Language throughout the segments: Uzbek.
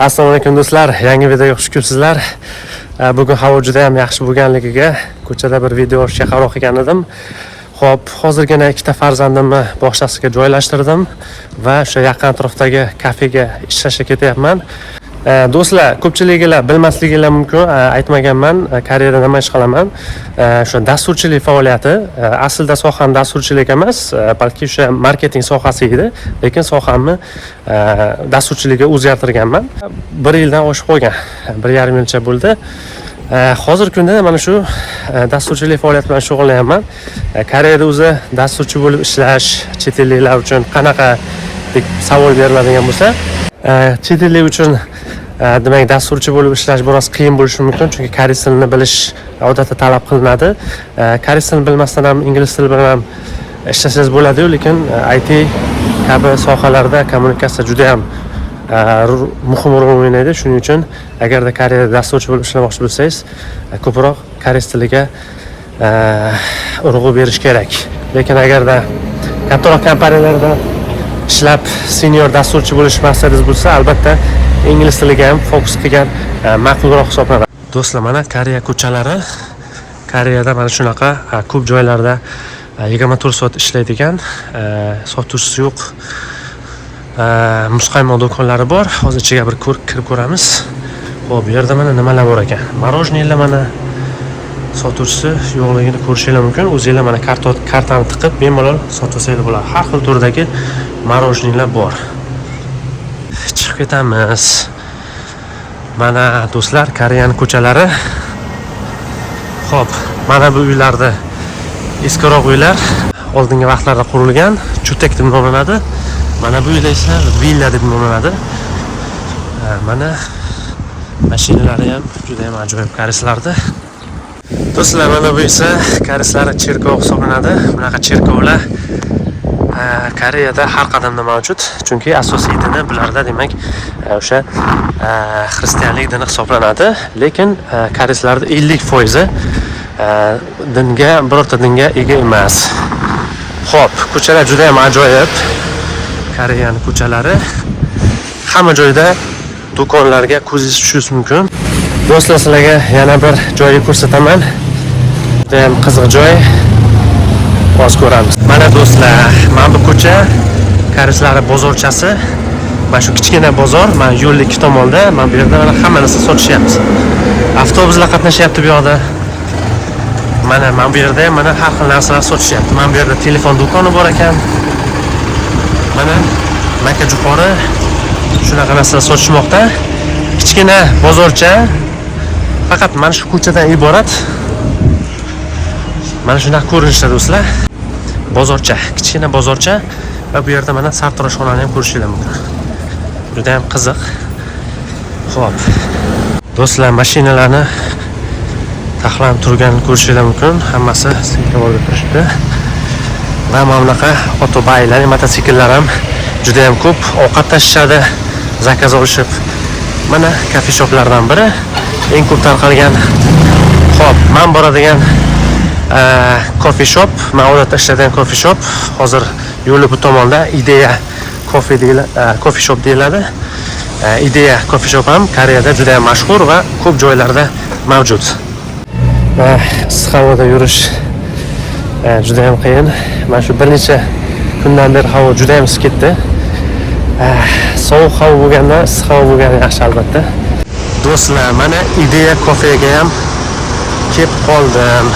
Assalomu alaykum do'stlar, yangi videoga xush kelibsizlar. Bugun havo juda ham yaxshi bo'lganligiga ko'chada bir video olishga qaror qilgan edim. Xo'p, hozirgina ikkita farzandimni bog'chasiga joylashtirdim va o'sha yaqin atrofdagi kafega ishlashga ketyapman. Do'stlar, ko'pchiliklar bilmasligingiz mumkin, aytmaganman, Koreyada nima ish qilaman. O'sha dasturchilik faoliyati, aslida soham dasturchilik emas, balki o'sha marketing sohasi edi, lekin sohamni dasturchilikka o'zgartirganman. 1 yildan oshib qolgan, 1,5 yilcha bo'ldi. Hozirgi kunda mana shu dasturchilik faoliyati bilan shug'ullanyapman. Koreyada o'zi dasturchi bo'lib ishlash chet elliklar uchun qanaqa deb savol beriladigan bo'lsa, chet ellik uchun demak dasturchi bo'lib ishlash biroz qiyin bo'lishi mumkin, chunki koreys tilini bilish odatda talab qilinadi. Koreys tilini bilmasdan ham ingliz tili bilan ham ishlasangiz bo'ladi-yu, lekin IT kabi sohalarda kommunikatsiya juda ham muhim rol o'ynaydi. Shuning uchun agarda Koreyada dasturchi bo'lib ishlamoqchi bo'lsangiz, ko'proq koreys tiliga urg'u berish kerak. Lekin agarda kattaroq kompaniyalarda ishlab senior dasturchi bo'lish maqsadingiz bo'lsa, albatta ingliz tiliga ham fokus qilgan ma'qulroq hisoblanadi. Do'stlar, mana Koreya ko'chalari. Koreyada mana shunaqa ko'p joylarda 24 soat ishlaydigan, sotuvchisi yo'q muzqaymoq do'konlari bor. Hozir ichiga bir kirib ko'ramiz. Xo'p, bu yerda mana nimalar bor ekan? Marojniylar mana sotuvchisi yo'qligini ko'rishingiz mumkin. O'zingizlar mana kartani tiqib bemalol sotsangiz bo'ladi. Har xil turdagi marojniylar bor. Chiqib ketamiz. Mana do'stlar, Koreyaning ko'chalari. Xo'p, mana bu uylarda eskiroq uylar, oldingi vaqtlarda qurilgan, chutek deb nomlanadi. Mana bu uylar esa villa deb nomlanadi. Mana mashinalari ham juda ham ajoyib koreyslarda. Do'stlar, mana bu esa koreyslar cherkov hisoblanadi. Bunaqa cherkovlar Koreyada har qadamda mavjud, chunki asosiy dini bularda demak o'sha xristianlik dini hisoblanadi, lekin koreyslarda 50% dinga, birorta dinga ega emas. Xo'p, ko'chalar juda ham ajoyib. Koreyaning ko'chalari, hamma joyda do'konlarga ko'zingiz tushishi mumkin. Do'stlar, sizlarga yana bir joyni ko'rsataman. Juda ham qiziq joy. Hozir ko'ramiz. Mana do'stlar, mana bu ko'cha koreyslar bozorchasi. Mana shu kichkina bozor, mana yo'l ikki tomonda, mana bu yerda mana hamma narsa sotishyapti. Avtobuslar qatnashyapti bu yoqda. Mana bu yerda mana har xil narsalar sotishyapti. Mana bu yerda telefon do'koni bor ekan. Mana maka jo'xori shunaqa narsalar sotishmoqda. Kichkina bozorcha, faqat mana shu ko'chadan iborat. Mana shunaqa ko'rinishda do'stlar. Bozorcha, kichkina bozorcha va bu yerda mana sartaroshxonani ham ko'rishingiz mumkin. Juda ham qiziq. Xo'p. Do'stlar, mashinalarni taxlanib turganini ko'rishingiz mumkin. Hammasi sinkavorga turibdi. Va mana bunaqa otobaylar, mototsikllar ham juda ham ko'p. Ovqat tashishadi, zakaz olishib. Mana kafe shoplardan biri, eng ko'p tarqalgan. Xo'p, men boradigan coffee shop, men odatda ishlaydigan coffee shop hozir yo'li bu tomonda Ideya coffee shop deyiladi. Ideya coffee shop ham Koreyada juda ham mashhur va ko'p joylarda mavjud. Issiq havoda yurish juda ham qiyin. Mana shu bir necha kundan beri havo juda ham isib ketdi. Sovuq havo bo'lganda, issiq havo bo'lgani yaxshi albatta. Do'stlar, mana Ideya kafega ham kelib qoldim.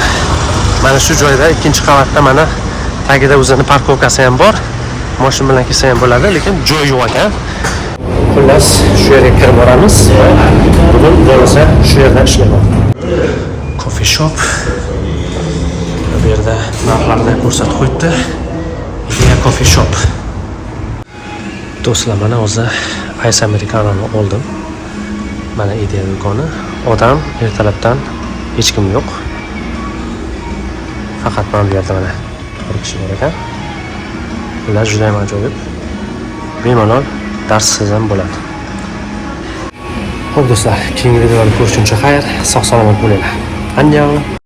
Mana shu joyda ikkinchi qavatda mana tagida o'zini parkovkasi ham bor. Mashina bilan kelsa ham bo'ladi, lekin joy yo'q ekan. Xullas, shu yerga kirib boramiz. Bugun bo'lsa shu yerda ishlayman. Coffee shop. Bu yerda narxlarni ko'rsatib qo'yibdi. Ideya coffee shop. Do'stlar, mana o'zi ice americanoni oldim. Mana Ideya do'koni. Odam ertalabdan hech kim yo'q. Faqat mana bu yerda mana bir kishi bor ekan. Ular juda ham ajoyib. Bemalol darssiz ham bo'ladi. Xo'p do'stlar, keyingi videolarda ko'rishguncha xayr, sog' salomat bo'linglar. Annyeong.